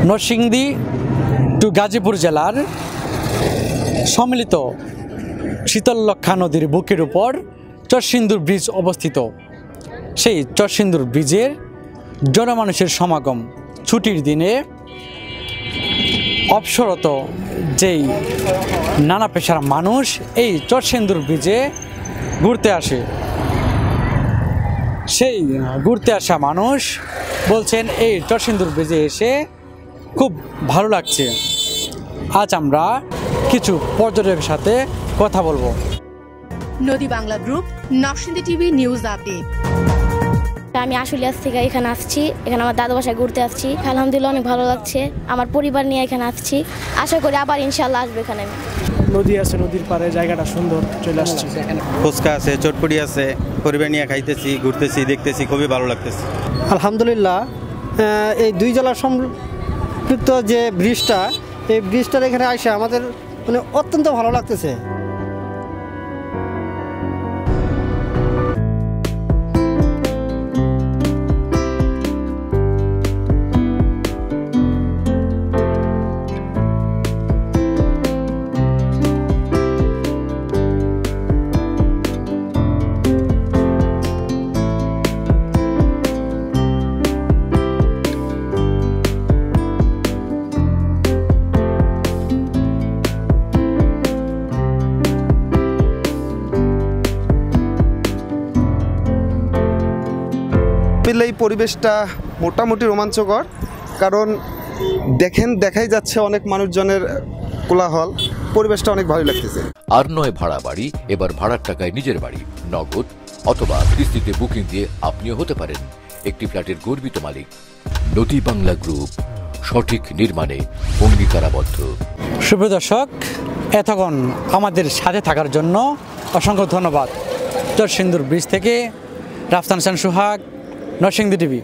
Narsingdi two Gazipur জেলার সম্মিলিত শীতললক্ষা নদীর বুকের উপর চরসিন্দুর ব্রিজ অবস্থিত। সেই চরসিন্দুর ব্রিজের জনমানুষের সমাগম ছুটির দিনে অবসরত যেই নানা পেশার মানুষ এই চরসিন্দুর ব্রিজে ঘুরতে আসে। সেই ঘুরতে আসা মানুষ বলছেন এই চরসিন্দুর ব্রিজে এসে খুব ভালো লাগছে। আজ আমরা কিছু পর্যটকের সাথে কথা বলবো। নদী Bangla group, Narsingdi TV news update. আমি আশুলিয়া থেকে এখানে আসছি, এখানে আমার দাদু বাসায় ঘুরতে আসছি। আলহামদুলিল্লাহ অনেক ভালো লাগছে, আমার পরিবার নিয়ে এখানে আসছি। আশা করি আবার ইনশাল্লাহ আসবে। এখানে নদী আছে, নদীর পাড়ে জায়গাটা সুন্দর, চলে আসছি। ফুচকা আছে, চটপটি আছে, পরিবার নিয়ে খাইতেছি, ঘুরতেছি, দেখতেছি, খুবই ভালো লাগতেছে। আলহামদুলিল্লাহ এই দুই জেলার সম্পৃক্ত যে ব্রিজটা, এই ব্রিজটার এখানে আসে আমাদের মানে অত্যন্ত ভালো লাগতেছে। এই পরিবেশটা মোটামুটি রোমাঞ্চকর, কারণ দেখাই যাচ্ছে অনেক মানুষজনের কোলাহল, পরিবেশটা অনেক ভালো লাগতেছে। আর নয় ভাড়া বাড়ি, এবার ভাড়ার টাকায় নিজের বাড়ি, নগদ অথবা কিস্তিতে বুকিং দিয়ে আপনিও হতে পারেন একটি ফ্ল্যাটের গর্বিত মালিক। নদী বাংলা গ্রুপ, সঠিক নির্মাণে অঙ্গীকারাবদ্ধ। সুপ্রিয় দর্শক, এতক্ষণ আমাদের সাথে থাকার জন্য অসংখ্য ধন্যবাদ। চরসিন্দুর ব্রিজ থেকে রাফসান হাসান সোহাগ, নরসিংদী টিভি।